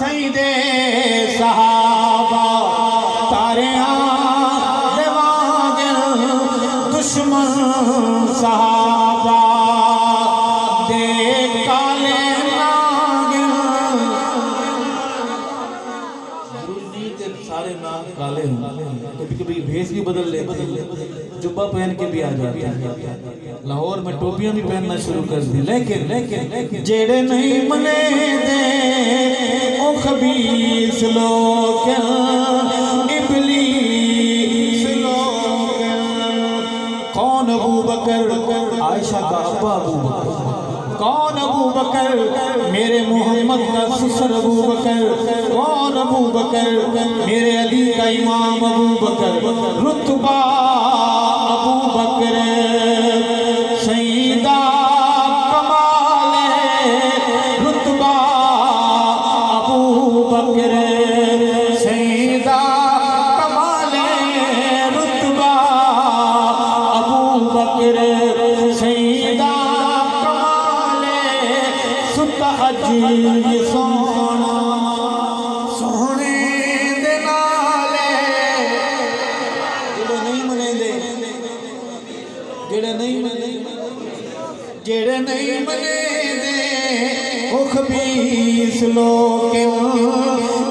سیدے صحابہ تارے دشمن صحابہ دے کالے ناگل سارے نام کالے ہوں کبھی کبھی بھیس بھی بدل لے جبہ پہن کے بھی آ جاتے ہیں لاہور میں ٹوپیاں بھی پہننا شروع کر دی لیکن جیڑے نہیں منے دے او خبیث لوگ ابلیس لوگ کون ابو بکر عائشہ کا ابا ابو بکر کون ابو بکر میرے محمد کا سسر ابو بکر کون ابو بکر میرے علی کا امام ابو بکر رتبہ ابو بکر سیدہ کمال رتبہ ابو بکر سیدہ کمال رتبہ ابو بکر سیدہ جی سونا سونے دے نالے جڑے نہیں منے دے جڑے نہیں منے دے او خبیث لوگ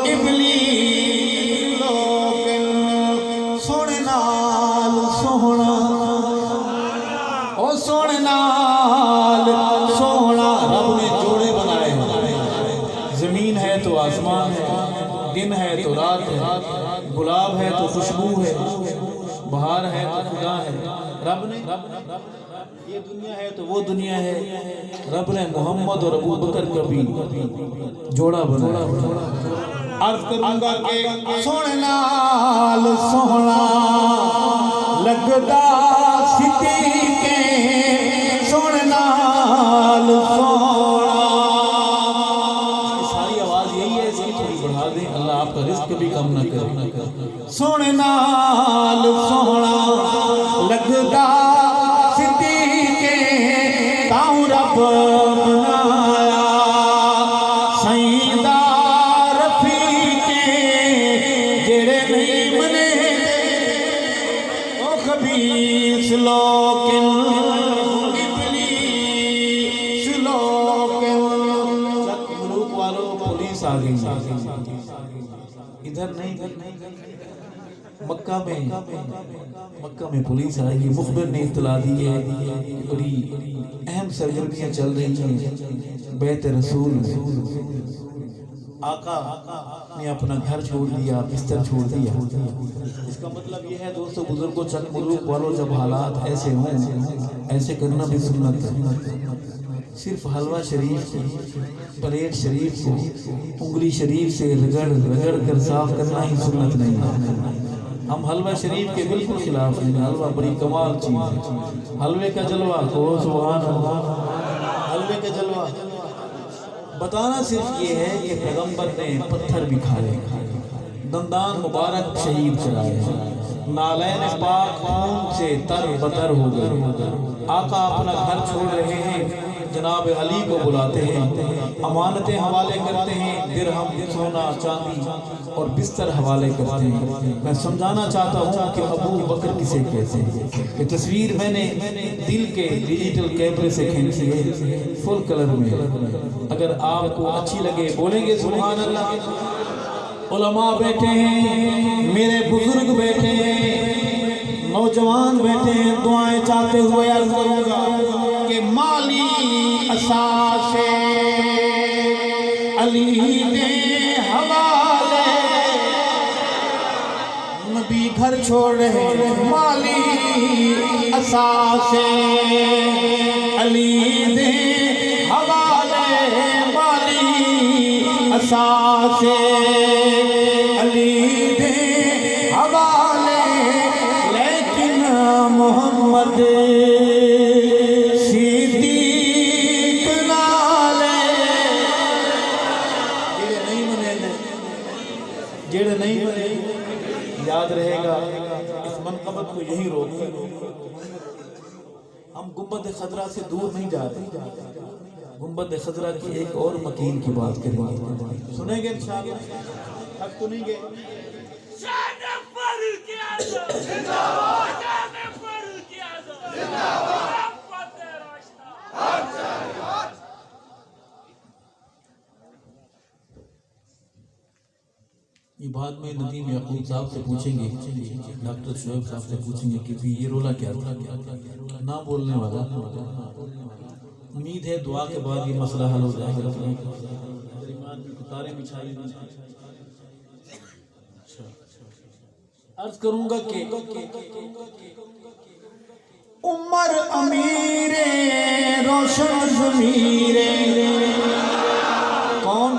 ابلیس لوگ سونے نال سونا او سونے نال سونا رب نے جوڑے بنائے زمین ہے تو آسمان ہے دن ہے تو رات ہے گلاب ہے تو خوشبو ہے بہار ہے تو خدا ہے رب نے یہ دنیا ہے تو وہ دنیا ہے رب نے محمد اور ابو بکر کا بھی جوڑا بنایا عرض کروں گا کہ سونے نال سونا لگدا صدیقے سونے نال سونا ساری آواز یہی ہے اس کی تھوڑی بڑھا دیں اللہ آپ کا رزق بھی کم نہ کرے سونے نال سونا لگدا صدیقے تاؤں رب بنایا سیدہ رفیقے جڑے نہیں منے او خبیث لوگ ابلیس لوگ ملوک والوں پولیس آ گئی ادھر نہیں مکہ میں پولیس آئی ہے مخبر نے اطلاع دی ہے بڑی اہم سرگرمیاں چل رہی ہیں بیت رسول آقا نے اپنا گھر چھوڑ دیا بستر چھوڑ دیا اس کا مطلب یہ ہے دوستو بزرگوں چند ملوک والوں جب حالات ایسے ہوں ایسے کرنا بھی سنت ہے صرف حلوہ شریف پلیٹ شریف کو انگلی شریف سے رگڑ کر صاف کرنا ہی سنت نہیں ہے ہم حلوہ شریف کے بالکل خلاف ہیں حلوہ بڑی کمال چیز ہے حلوے کا جلوہ کو سبحان اللہ حلوے کا جلوہ بتانا صرف یہ ہے کہ پیغمبر نے پتھر بھی کھائے دندان مبارک شہید چلائے نالین پاک خون سے تر بتر ہو گئے آقا اپنا گھر چھوڑ رہے ہیں جناب علی کو بلاتے ہیں امانتیں حوالے کرتے ہیں درہم سونا چاندی اور بستر حوالے کرتے ہیں میں سمجھانا چاہتا ہوں کہ ابو بکر کسے کہتے ہیں یہ تصویر میں نے دل کے ڈیجیٹل کیمرے سے کھینچی ہے فل کلر میں اگر آپ کو اچھی لگے بولیں گے سبحان اللہ علماء بیٹھے ہیں میرے بزرگ بیٹھے ہیں نوجوان بیٹھے ہیں دعائیں چاہتے ہوئے عرض کروں گا کہ مالی اساس علی دے حوالے نبی گھر چھوڑ رہے مالی اساس علی دے حوالے مالی اساس علی دے حوالے لیکن محمد جڑے نہیں بنے یاد رہے گا اس منقبت کو یہی روک ہم گنبد خضرا سے دور نہیں جاتے گنبد خضرا کی ایک اور مکین کی بات کریں گے، سنیں گے انشاءاللہ؟ حق تو نہیں گئے؟ شان فاروق اعظم زندہ باد، شان فاروق اعظم زندہ باد، فتح راشدہ یہ بعد میں ندیم یعقوب صاحب سے پوچھیں گے، ڈاکٹر شعیب صاحب سے پوچھیں گے کہ یہ رولا کیا تھا، نہ بولنے والا۔ امید ہے دعا کے بعد یہ مسئلہ حل ہو جائے گا۔ عرض کروں گا کہ عمر امیر روشن ضمیر، کون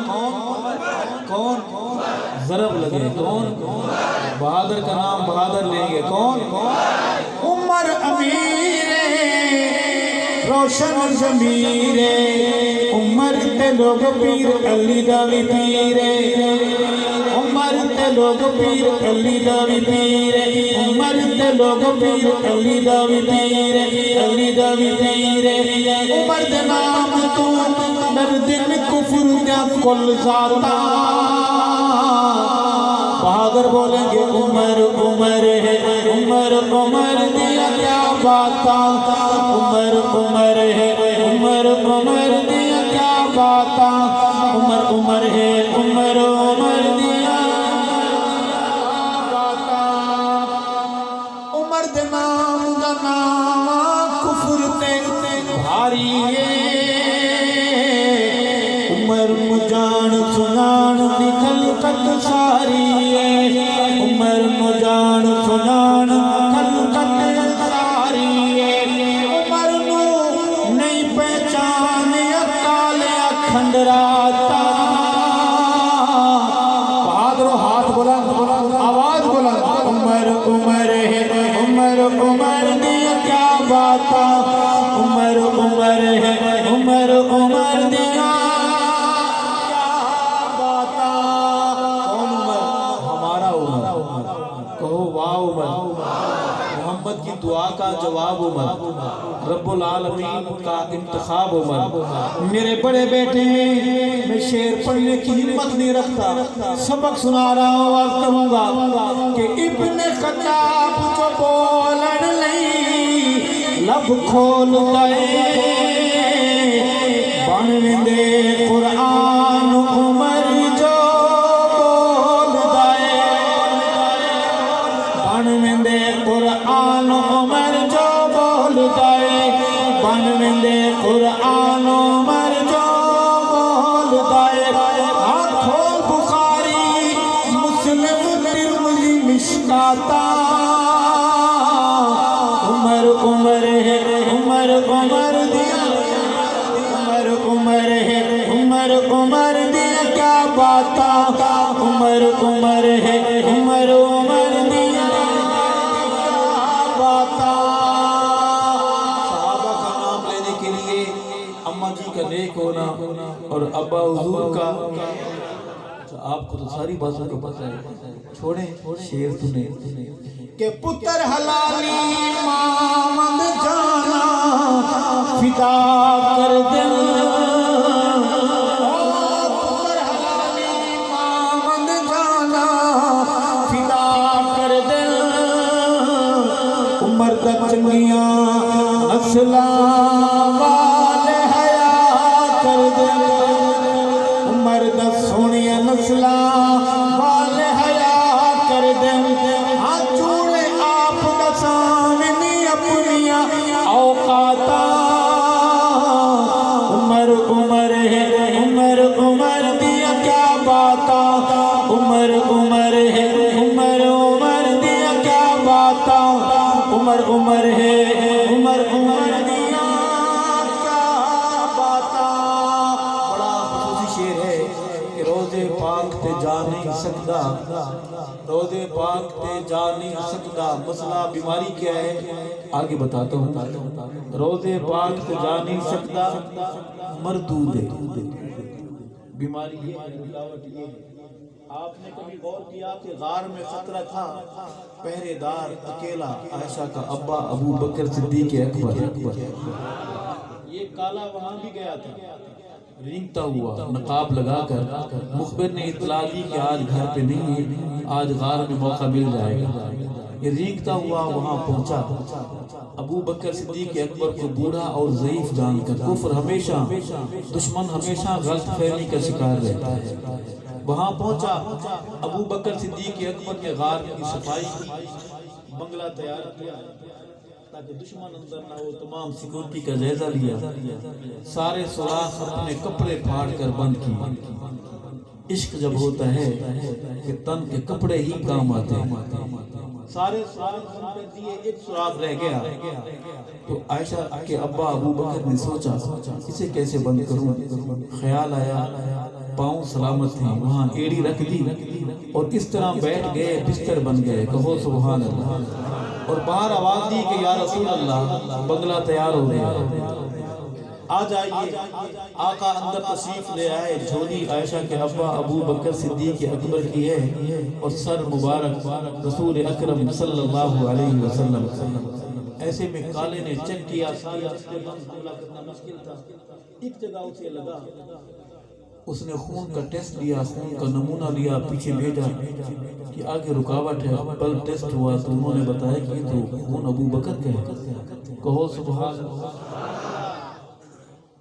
کون ضرب لگے، کون بہادر کا نام بہادر لیں گے، کون عمر امیر روشن ضمیر، عمر تے لوگ پیر علی دا وی پیر، عمر تے لوگ پیر علی دا وی پیر، عمر تے لوگ پیر علی دا وی پیر، علی دا وی پیر، عمر دے نام تو در دل کفر دیا کل ذاتا، بہادر بولیں گے عمر عمر ہے، عمر عمر دیا کیا باتا، عمر عمر ہے، عمر عمر دیا کیا باتا، عمر عمر ہے، عمر عمر دیا باتا، عمر دے نام دا نام کفر تے بھاری ہے، عمر مجان سنان دی خلقت ساری ہے، عمر مجان سنان خلقت ساری ہے، عمر نو نہیں پہچان کالیا کھنڈراتا، بہادروں ہاتھ بلند آواز بلند، عمر عمر ہے، عمر عمر دیا کیا باتا، عمر عمر ہے، عمر عمر دیا محمد کی دعا کا جواب عمر، رب العالمین کا انتخاب عمر۔ میرے بڑے بیٹے میں شعر پڑھنے کی ہمت نہیں رکھتا، سبق سنا رہا ہوں اور کروں گا کہ ابن خطاب جو بولن لئی لب کھول دے، بن وندے قرآن عمر جو بول دے، بن وندے قرآن عمر جو بول دے، بن وندے قرآن عمر جو بول دے، آنکھوں بخاری مسلم ترمذی مشکاتا، عمر عمر ہے، عمر عمر دیا، عمر عمر ہے، عمر عمر دیا کیا باتا، عمر عمر ہے، عمر عمر دیا باتا۔ صحابہ کا نام لینے کے لیے اماں جی کا نیک ہونا اور ابا حضور کا، آپ کو تو ساری باتوں کا پتہ ہے، چھوڑیں شعر سنیں کہ پتر حلالی مامند جانا فدا کر دل، پتر حلالی مامند جانا فدا کر دل، عمر دا چنگیاں نسلاں والے حیا کر دل، عمر دا سونیاں نسلاں والے حیا کر دل، ہاں چوڑے آپ دا سامنے اپنیاں اوقاتا، عمر عمر ہے، عمر عمر دیا کیا باتا، عمر عمر ہے، عمر عمر دیا کیا باتا، عمر عمر ہے، عمر عمر دیا کیا باتا۔ بڑا خصوصی شعر ہے کہ روزے پاک تے جا نہیں سکتا، روزے پاک تے جا نہیں سکتا، مسئلہ بیماری کیا ہے آگے بتاتا ہوں، روزے پاک تے جا نہیں سکتا مردود ہے، بیماری یہ ہے، ملاوٹ یہ ہے۔ آپ نے کبھی غور کیا کہ غار میں خطرہ تھا، پہرے دار اکیلا عائشہ کا ابا ابو بکر صدیق اکبر، یہ کالا وہاں بھی گیا تھا، رینگتا ہوا نقاب لگا کر مخبر نے اطلاع دی کہ آج گھر پہ نہیں ہے، آج غار میں موقع مل جائے گا۔ یہ رینگتا ہوا وہاں پہنچا، ابو بکر صدیق اکبر کو بوڑھا اور ضعیف جان کر، کفر ہمیشہ، دشمن ہمیشہ غلط فہمی کا شکار رہتا ہے۔ وہاں پہنچا، ابو بکر صدیق اکبر نے غار کی صفائی کی، بنگلہ تیار کیا تاکہ دشمن اندر نہ ہو، تمام سیکورٹی کا جائزہ لیا، سارے سوراخ اپنے کپڑے پھاڑ کر بند کی۔ عشق جب ہوتا ہے کہ تن کے کپڑے ہی کام آتے ہیں، سارے سوراخ بند کر دیے، ایک سوراخ رہ گیا تو عائشہ کے ابا ابو بکر نے سوچا اسے کیسے بند کروں، خیال آیا پاؤں سلامت تھے، وہاں ایڑی رکھ دی اور اس طرح بیٹھ گئے، بستر بن گئے، کہو سبحان اللہ، اور باہر آواز دی کہ یا رسول اللہ بنگلہ تیار ہو گیا، آ جائیے۔ آقا اندر تشریف لے آئے، جھولی عائشہ کے ابا ابو بکر صدیق اکبر کی ہے اور سر مبارک رسول اکرم صلی اللہ علیہ وسلم۔ ایسے میں کالے نے چیک کیا، سارے راستے بند، حملہ کرنا مشکل تھا، ایک جگہ اسے لگا، اس نے خون کا ٹیسٹ لیا، خون کا نمونہ لیا، پیچھے بھیجا کہ آگے رکاوٹ ہے، بلڈ ٹیسٹ ہوا تو انہوں نے بتایا کہ یہ تو خون ابو بکر کا ہے، کہو سبحان اللہ۔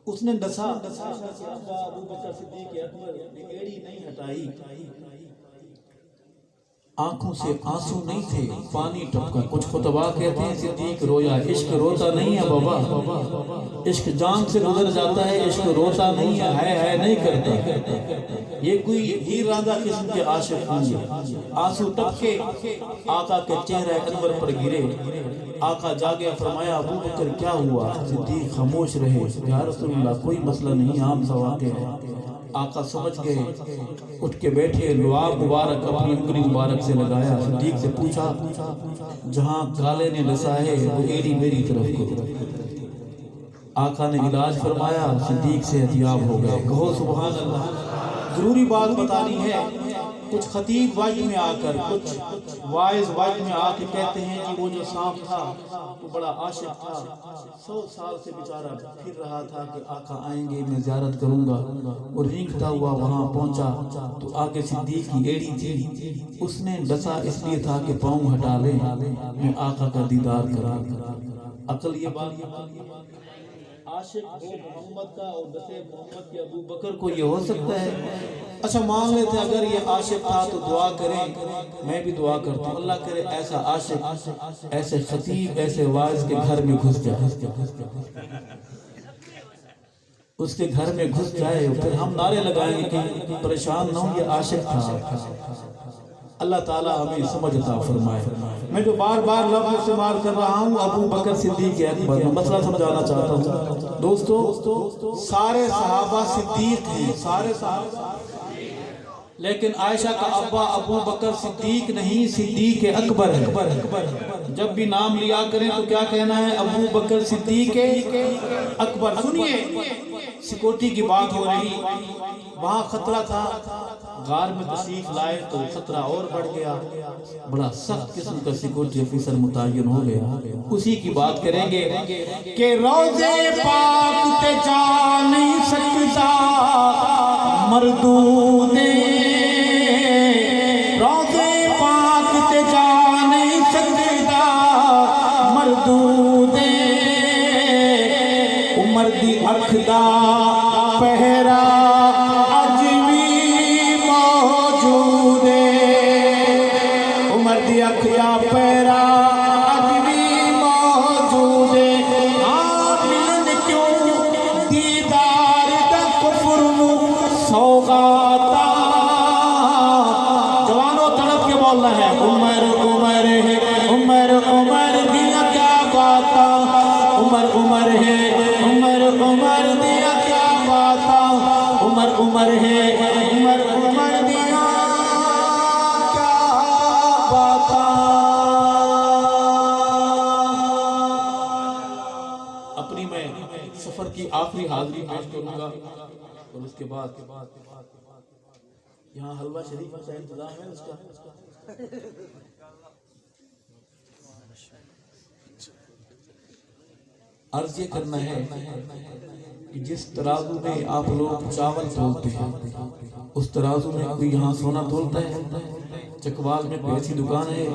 اس نے ڈسا، ابو بکر صدیق اکبر نے ایڑی نہیں ہٹائی، آنکھوں سے آنسو نہیں تھے، پانی ٹپکا۔ کچھ خطبہ کہتے ہیں صدیق رویا، عشق روتا نہیں ہے بابا، عشق جان سے گزر جاتا ہے، عشق روتا نہیں ہے نہیں کرتا۔ یہ کوئی ہیر راندہ قسم کے عاشق ہوں گے، آنسو ٹپکے آقا کے چہرہ انور پر گرے، آقا جاگے، فرمایا ابو بکر کیا ہوا؟ صدیق خاموش رہے، یا رسول اللہ کوئی مسئلہ نہیں، عام سا واقعہ ہے۔ آقا سمجھ گئے، اٹھ کے بیٹھے، لعاب مبارک اپنی انگلی مبارک سے لگایا، صدیق سے پوچھا جہاں کالے نے ڈسا ہے وہ ایڑی میری طرف کو۔ آقا نے علاج فرمایا، صدیق سے احتیاب ہو گئے، کہو سبحان اللہ۔ ضروری بات بتانی ہے، کچھ خطیب وجہ میں آ کر، کچھ وائز وجہ میں آ کے کہتے ہیں کہ وہ جو سانپ تھا وہ بڑا عاشق تھا، 100 سال سے بیچارہ پھر رہا تھا کہ آقا آئیں گے میں زیارت کروں گا، اور رینگتا ہوا وہاں پہنچا تو آگے صدیق کی ایڑی تھی، اس نے ڈسا اس لیے تھا کہ پاؤں ہٹا لیں، میں آقا کا دیدار کرا۔ عقل یہ بات عاشق ہو محمد کا اور دسے محمد کے ابو بکر کو، یہ ہو سکتا ہے؟ اچھا مان لیتے ہیں اگر یہ عاشق تھا تو دعا کریں، میں بھی دعا کرتا ہوں اللہ کرے ایسا عاشق، ایسے خطیب، ایسے واعظ کے گھر میں گھس جائے، اس کے گھر میں گھس جائے، پھر ہم نعرے لگائیں گے کہ پریشان نہ ہوں یہ عاشق تھا۔ اللہ تعالیٰ ہمیں سمجھ عطا فرمائے۔ میں جو بار بار لفظ استعمال کر رہا ہوں ابو بکر صدیق اکبر، میں مسئلہ سمجھانا چاہتا ہوں دوستو، سارے صحابہ صدیق ہیں، سارے صحابہ، لیکن عائشہ کا ابا ابو بکر صدیق نہیں، صدیق اکبر ہے۔ جب بھی نام لیا کریں تو کیا کہنا ہے؟ ابو بکر صدیق اکبر۔ سنیے، سیکورٹی کی بات ہو رہی، وہاں خطرہ تھا، غار میں تشریف لائے تو خطرہ اور بڑھ گیا، بڑا سخت قسم کا سیکورٹی افیسر متعین ہو گیا۔ اسی کی بات کریں گے کہ روضے پاک تے جا نہیں سکتا مردود، روضے پاک تے جا نہیں سکتا مردود، عمر دی اکھ دا پہرا اج بھی موجود ہے، عمر دی اکھ دا پہرا اج بھی موجود ہے، ملن کیوں دیدار دا کفر نو سوغاتا، جوانوں تڑپ کے بولنا ہے، عمر عمر ہے، عمر عمر دیا کیا باتا، عمر عمر ہے، عمر عمر دیا کیا باتا، عمر عمر ہے، عمر عمر دیا کیا باتا۔ اپنی میں سفر کی آخری حاضری پیش کروں گا اور اس کے بعد یہاں حلوہ شریف کا انتظام ہے اس کا۔ عرض یہ کرنا ہے کہ جس ترازو میں آپ لوگ چاول تولتے ہیں اس ترازو میں کوئی یہاں سونا تولتا ہے؟ چکوال میں کوئی ایسی دکان ہے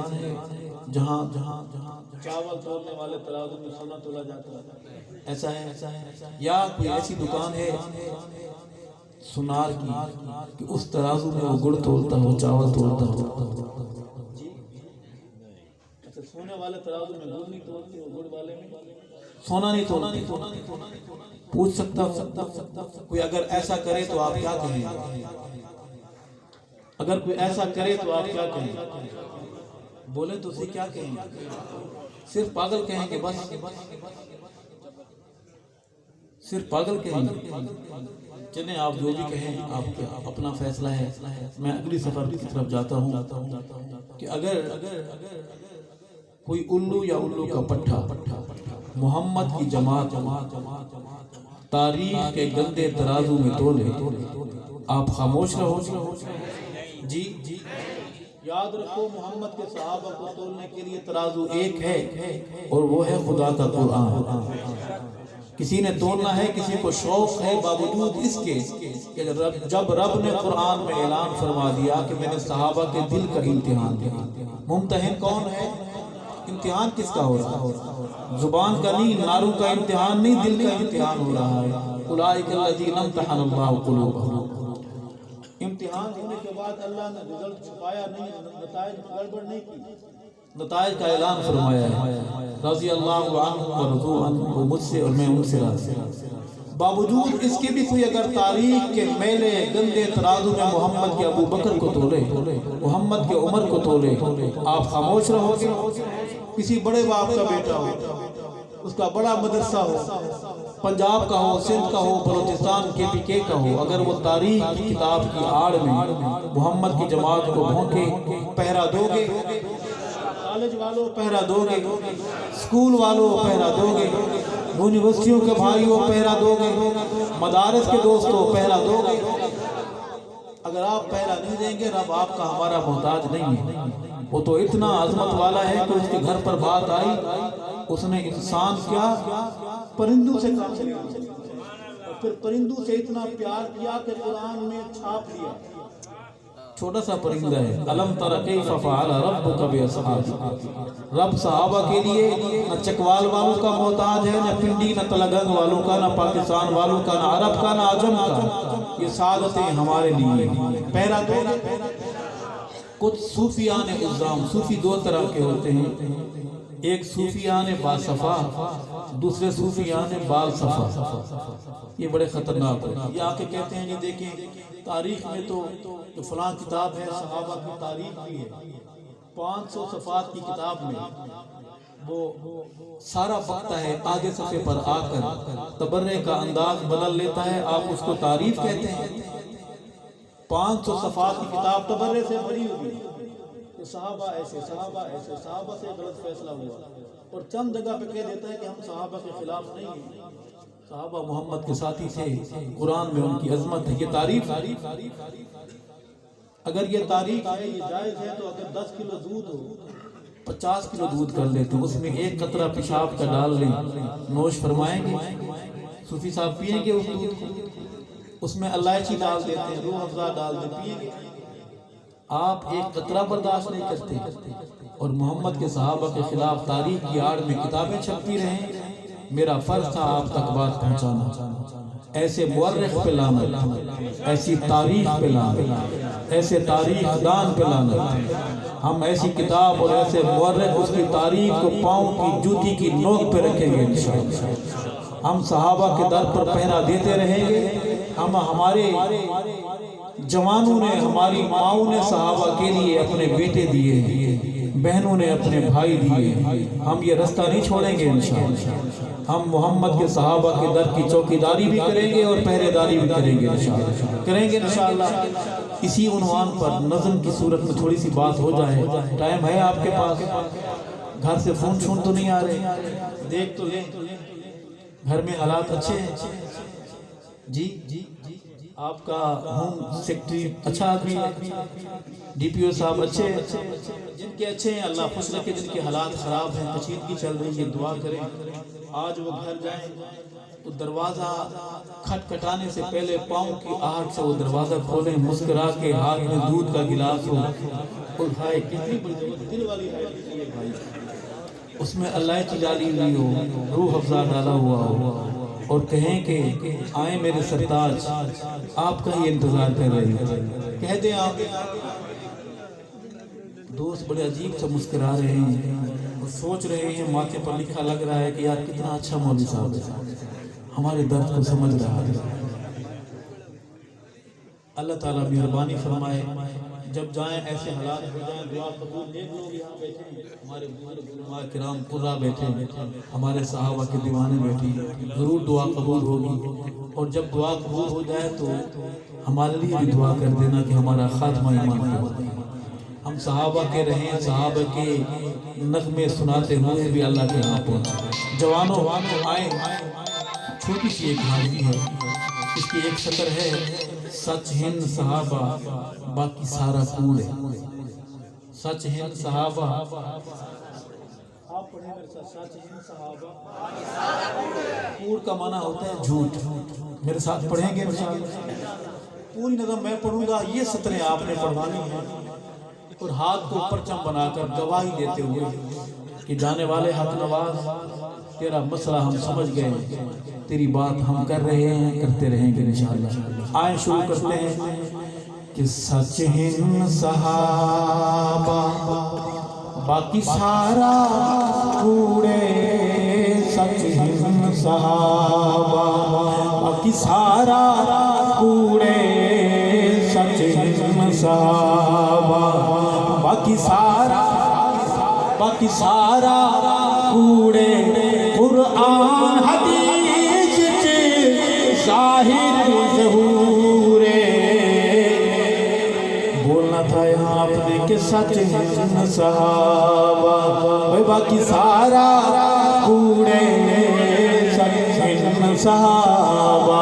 جہاں چاول تولنے والے ترازو میں سونا تولا جاتا ہے؟ ایسا ہے؟ یا کوئی ایسی دکان ہے سنار کی کہ اس ترازو میں وہ گڑ تولتا ہو، چاول تولتا ہو؟ سونے والے ترازو میں گڑ نہیں تولتے، گڑ والے میں سونا نہیں تولتے۔ پوچھ سکتا ہوں کوئی اگر ایسا کرے تو آپ کیا کہیں؟ اگر کوئی ایسا کرے تو آپ کیا کہیں؟ بولے تو اسے کیا کہیں؟ صرف پاگل کہیں کہ بس صرف پاگل کہیں گے؟ چلیں آپ جو بھی کہیں، آپ کا اپنا فیصلہ ہے۔ میں اگلی سفر کی طرف جاتا ہوں کہ اگر کوئی الو یا الو کا پٹھا محمد کی جماعت تاریخ کے گندے ترازو میں تولے، آپ خاموش رہو؟ جی یاد رکھو، محمد کے صحابہ کو تولنے کے لیے ترازو ایک ہے اور وہ ہے خدا کا قرآن۔ کسی نے تولنا ہے، کسی کو شوق ہے، باوجود اس کے کہ جب رب نے قرآن میں اعلان فرما دیا کہ میں نے صحابہ کے دل کا امتحان دیا۔ ممتحن کون ہے؟ امتحان کس کا ہو رہا ہے؟ زبان کا نہیں، ناروں کا امتحان نہیں، دل کا امتحان ہو رہا ہے۔ اولئک الذین امتحن اللہ قلوبہم۔ امتحان ہونے کے بعد اللہ نے رزلٹ چھپایا نہیں، نتائج گڑبڑ نہیں کی، نتائج کا اعلان فرمایا ہے، رضی اللہ عنہ ورضوا عنہ، وہ مجھ سے اور میں ان سے راضی۔ باوجود اس کے بھی کوئی اگر تاریخ کے میلے گندے ترازو میں محمد کے ابو بکر کو تولے، محمد کے عمر کو تولے، آپ خاموش رہو گے؟ کسی بڑے باپ کا بیٹا ہو، اس کا بڑا مدرسہ ہو، پنجاب کا ہو، سندھ کا ہو، بلوچستان کے پی کے کا ہو، اگر وہ تاریخ کی کتاب کی آڑ میں محمد کی جماعت کو بھونکے، پہرا دو گے؟ کالج والوں پہرا دو گے؟ اسکول والوں پہرا دو گے؟ یونیورسٹیوں کے بھائیوں پہرا دو گے؟ مدارس کے دوستوں پہرا دو گے؟ اگر آپ پہرا نہیں دیں گے، رب آپ کا ہمارا محتاج نہیں ہے۔ وہ تو اتنا عظمت والا ہے کہ اس کے گھر پر بات آئی، اس نے انسان کیا پرندوں سے کام لیا، اور پھر پرندوں سے اتنا پیار کیا کہ قرآن میں چھاپ دیا۔ چھوٹا سا پرندہ ہے، الم تر کیف فعل ربک باصحاب۔ رب صحابہ کے لیے نہ چکوال والوں کا محتاج ہے، نہ پنڈی، نہ تلگنگ والوں کا، نہ پاکستان والوں کا، نہ عرب کا، نہ عجم کا۔ یہ سعادتیں ہمارے لیے پہرا دو گے؟ کچھ صوفیان عظام، صوفی دو طرح کے ہوتے ہیں، ایک صوفیان باصفا، دوسرے صوفیان بالصفا۔ یہ بڑے خطرناک ہے۔ یہ آ کے کہتے ہیں کہ دیکھیں تاریخ میں تو فلاں کتاب ہے، صحابہ کی تاریخ بھی ہے، 500 صفحات کی کتاب میں وہ سارا بکتا ہے، آگے صفحے پر آ کر تبرے کا انداز بدل لیتا ہے، آپ اس کو تعریف کہتے ہیں؟ 500 صفحات کی کتاب تبرے سے بھری ہوئی، صحابہ ایسے، صحابہ ایسے، صحابہ سے غلط فیصلہ ہوا، اور چند جگہ پہ کہہ دیتا ہے کہ ہم صحابہ کے خلاف نہیں ہیں، صحابہ محمد کے ساتھی تھے، قرآن میں ان کی عظمت ہے۔ یہ تعریف، اگر یہ تعریف ہے، یہ جائز ہے، تو اگر 10 کلو دودھ ہو، 50 کلو دودھ کر لیتے، اس میں ایک قطرہ پیشاب کا ڈال لیں، نوش فرمائیں گے؟ صوفی صاحب پیئیں گے اس دودھ کو؟ اس میں الائچی ڈال دیتے ہیں، روح افزا ڈال دیتے، پیئیں گے؟ آپ ایک قطرہ برداشت نہیں کرتے، اور محمد کے صحابہ کے خلاف تاریخ کی آڑ میں کتابیں چھپتی رہیں۔ میرا فرض تھا آپ تک بات پہنچانا، ایسے مورخ پہ لانا، ایسی تاریخ پہ لانا، ایسے تاریخ دان پہ لانا۔ ہم ایسی کتاب اور ایسے مورخ اس کی تاریخ کو پاؤں کی جوتی کی نوک پہ رکھیں گے انشاءاللہ۔ ہم صحابہ کے در پر پہرا دیتے رہیں گے۔ ہمارے جوانوں نے، ہماری ماؤں نے صحابہ کے لیے اپنے بیٹے دیے، بہنوں نے اپنے بھائی دیے۔ ہم یہ رستہ نہیں چھوڑیں گے انشاءاللہ۔ ہم محمد کے صحابہ کے در کی چوکیداری بھی کریں گے اور پہرے داری بھی کریں گے انشاءاللہ۔ اسی عنوان پر نظم کی صورت میں تھوڑی سی بات ہو جائے، ٹائم ہے آپ کے پاس؟ گھر سے فون تو نہیں آ رہے؟ دیکھ تو لیں گھر میں حالات اچھے ہیں؟ جی آپ کا ہوم سیکرٹری اچھا آدمی ہے، ڈی پی او صاحب اچھے، جن کے اچھے ہیں اللہ خوش رکھے، جن کے حالات خراب ہیں، کشیدگی چل رہی ہے، دعا کریں آج وہ گھر جائیں تو دروازہ کھٹکھٹانے سے پہلے پاؤں کی آہٹ سے وہ دروازہ کھولیں، مسکرا کے ہاتھ میں دودھ کا گلاس ہو اور ہائے کتنی بڑی دل والی ہے بھائی، اس میں اللہ کی ڈالی ہوئی ہو، روح افزا ڈالا ہوا ہو، اور کہیں کہ آئیں میرے سرتاج آپ کا ہی انتظار کر رہے ہیں، کہہ دیں آپ دوست بڑے عجیب سے مسکرا رہے ہیں اور سوچ رہے ہیں، ماتھے پر لکھا لگ رہا ہے کہ یار کتنا اچھا مولوی صاحب ہے، ہمارے درد کو سمجھ رہا ہے۔ اللہ تعالیٰ مہربانی فرمائے، جب جائیں ایسے حالات ہو جائیں دعا قبول، نیک لوگ یہاں بیٹھے ہیں، ہمارے بزرگ علماء کرام قرہ بیٹھے ہیں، ہمارے صحابہ کے دیوانے بیٹھے ہیں، ضرور دعا قبول ہوگی، اور جب دعا قبول ہو جائے تو ہمارے لیے بھی دعا کر دینا کہ ہمارا خاتمہ ایمان پہ ہو، ہم صحابہ کے رہیں، صحابہ کے نغمے سناتے ہوئے بھی اللہ کے یہاں پہنچے۔ جوانوں آئیں، چھوٹی سی ایک حاضری ہے، اس کی ایک سطر ہے، سچ ہند صحابہ باقی سارا کوڑ ہے، سچ ہند صحابہ، آپ پڑھیں میرے ساتھ، سچ ہند صحابہ کوڑ کا معنی ہوتا ہے جھوٹ، میرے ساتھ پڑھیں گے، پوری نظم میں پڑھوں گا، یہ سطریں آپ نے پڑھوانی ہیں، اور ہاتھ کو پرچم بنا کر گواہی دیتے ہوئے کہ جانے والے حق نواز تیرا مسئلہ ہم سمجھ گئے، تیری بات ہم کر رہے ہیں، کرتے رہیں گے انشاءاللہ۔ آئیں شروع کرتے ہیں کہ سچ ہند صحابہ باقی سارا کوڑے، سچ ہند صحابہ باقی سارا کوڑے، سچ ہند صحابہ باقی سارا کوڑے، قرآن حدیث ظاہر ظہورے، بولنا تھا یہاں آپ نے کہ سچ ہند صحابہ باقی سارا کوڑے، سچ ہند صحابہ،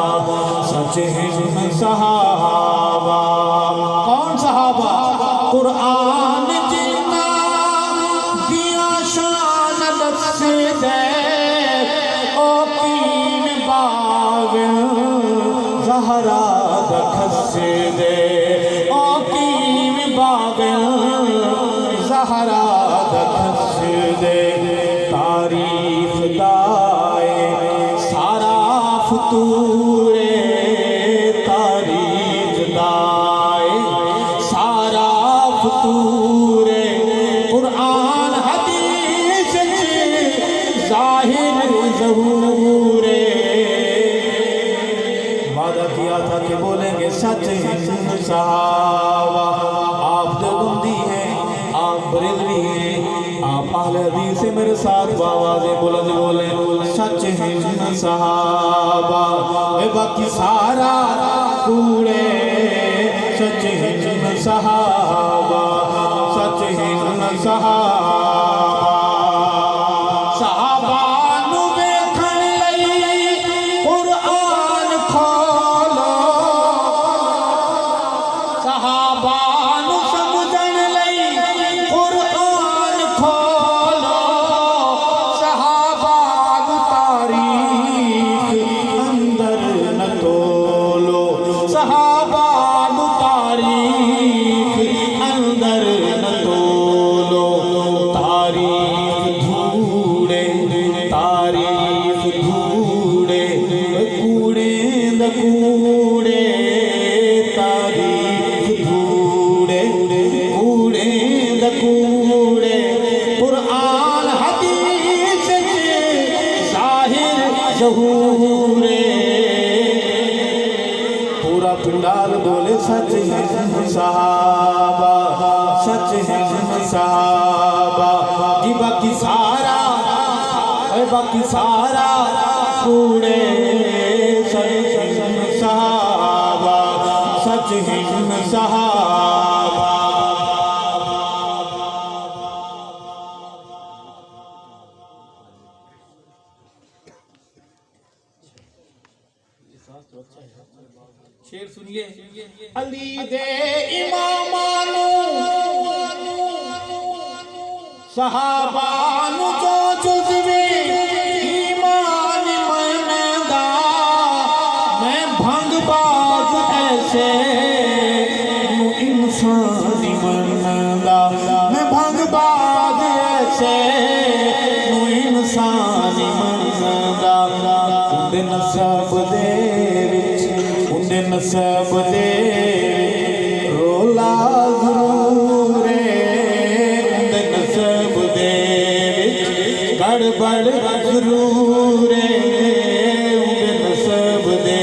سچ ہند صحابہ، کون صحابہ؟ قرآن جنہ دیا شان لفظ دے، او پین باغ زہرا دکھس دے، او پین باغ زہرا دکھس دے، تاریخ دائے سارا فتورے، تاریخ دائے سارا فتورے، قرآن حدیث ظاہر ظہورے، وعدہ کیا تھا کہ بولیں گے سچ ہند صحابہ، آپ دیوبندی ہیں، آپ بریلوی ہیں، آپ اہل حدیث سے میرے ساتھ بآواز بلند بولیں، سچ ہند صحابہ باقی سارا کوڑے، سچ ہند صحابہ، سچ ہند صحابہ، صحابہ نو ویکھن لئی قرآن کھولو، صحابہ نو سمجھن لئی قرآن کھولو، صحابہ نو تاریخ اندر نہ تولو، صحابہ نو تاریخ اندر نہ تولو، تاریخ دھوڑے، تاریخ دھوڑے، کوڑے دا کوڑے، تاریخ دھوڑے، کوڑے دا کوڑے، قرآن حدیث ظاہر ظہورے، پورا پنڈال بولے سچ ہند صحابہ، سچ ہند صحابہ، جی باقی سارا کوڑے، سچ ہند صحابہ، سچ ہند صحابہ۔ شعر سنیے علی دے امامانو صحابانو جو جزوی ایمان مندا میں بھنگ باز ایسے نو انسانی مندا میں بھنگ باز ایسے نو انسانی مندا اندے نسب دے اندے نسب دے رولا ضرور اندے نسب دے گڑبڑ ضرور اندے نسب دے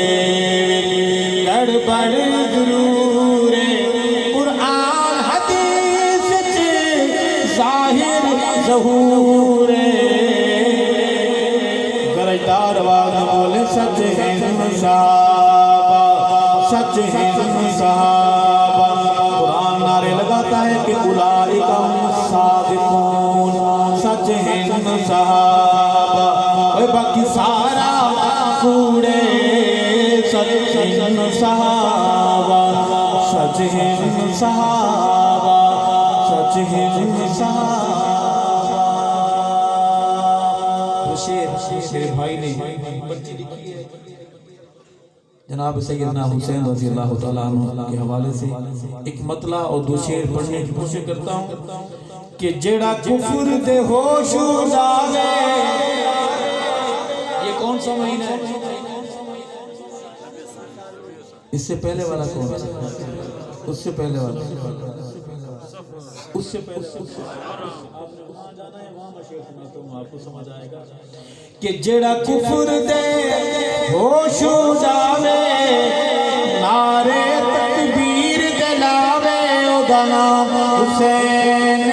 گڑبڑ ضرور قرآن حدیث ظاہر ظہور گرجدار آواز بولے سچ ہے صحابہ سچ ہے صحابہ قرآن نعرے لگاتا ہے کہ اولئک هم الصادقون سچ ہے صحابہ اور باقی سارا کوڑے سچ ہے صحابہ سچ ہے صحابہ سچ ہے صحابہ میرے بھائی نے پرچی لکھی ہے جناب سیدنا حسین رضی اللہ تعالیٰ عنہ کے حوالے سے ایک مطلع اور دو شعر پڑھنے کی کوشش کرتا ہوں کہ جڑا کفر دے ہوش اڑاوے یہ کون سا مہینہ ہے اس سے پہلے والا کون سا اس سے پہلے والا اس سے پہلے آپ کو سمجھ آئے گا کہ جڑا کفر دے ہوش اڑاوے نعرے تکبیر دلاوے او دا نام حسین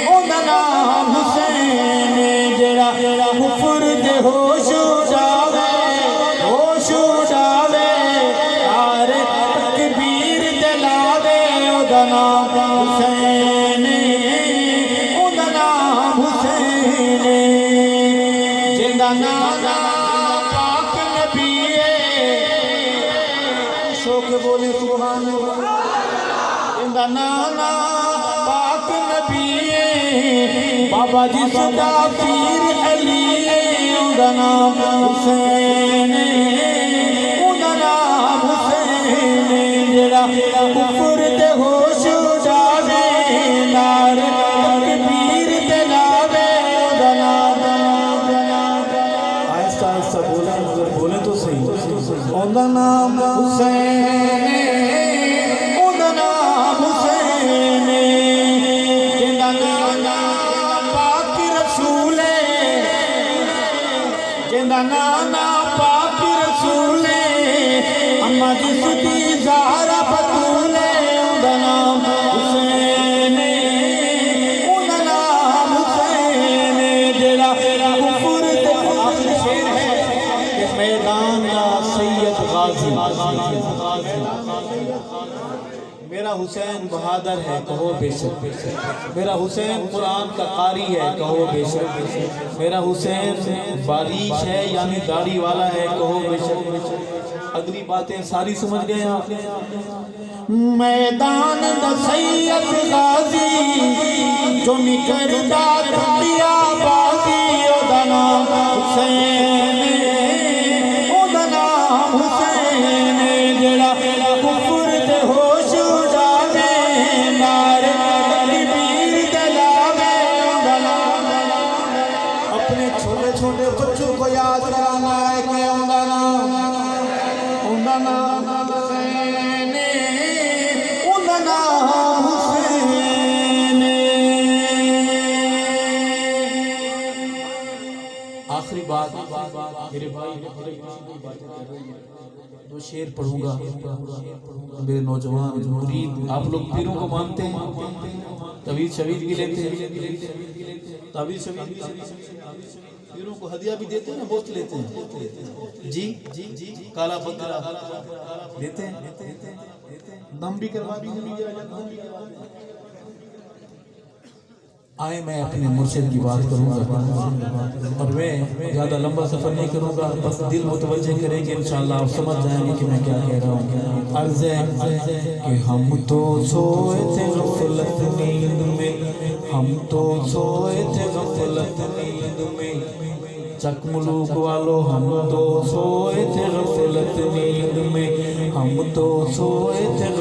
او دا نام حسین جڑا کفر دے ہوش اڑاوے نعرے تکبیر دلاوے او دا نام حسین او دا نام حسین نانا پاک نبی شوق بولے سبحان اللہ نانا پاک نبی بابا جی صدا پیر علی اوندا نام حسین اوندا نام حسین جڑا کفر تے ہوش اڑاوے نعرے تکبیر دلاوے اوندا نام بولے تو صحیح اوندا نام حسین اوندا نام حسین جندا نام پاک رسول جندا نام پاک رسول اما جی سدی زہرا بطول اوندا نام حسین اوندا نام حسین جڑا کفر تے آخری شعر ہے میدان سید غازی میرا حسین بہادر ہے کہو بے شک میرا حسین قرآن کا قاری ہے کہو بے شک میرا حسین باریش ہے یعنی داڑھی والا ہے کہو بے شک اگلی باتیں ساری سمجھ گئے آپ میدان سید غازی جو نکردا دنیا بازی او دا نام حسین حسین جڑا کفر دے ہوش اڑاوے نعرے تکبیر دلاوے اوندا نام اپنے چھوٹے چھوٹے بچوں کو یاد کرانا ہے کہ اوندا نام حسین اوندا نام حسین آخری بات میرے بھائی دو شعر پڑھوں گا میرے نوجوان مرید آپ لوگ پیروں کو مانتے ہیں تعویذ شوید بھی لیتے ہیں تعویذ شوید پیروں کو ہدیہ بھی دیتے ہیں نا بہت لیتے ہیں جی کالا بکرا دیتے ہیں دم بھی کروا دی آئے میں اپنے مرشد کی بات کروں گا اور میں زیادہ لمبا سفر نہیں کروں گا، بس دل متوجہ کریں گے انشاءاللہ آپ سمجھ جائیں گے کہ میں کیا کہہ رہا ہوں۔ عرض ہے کہ ہم تو سوئے تھے غفلت نیند میں، ہم تو سوئے تھے غفلت نیند میں، چک ملوک والو ہم تو سوئے تھے غفلت نیند میں، ہم تو سوئے تھے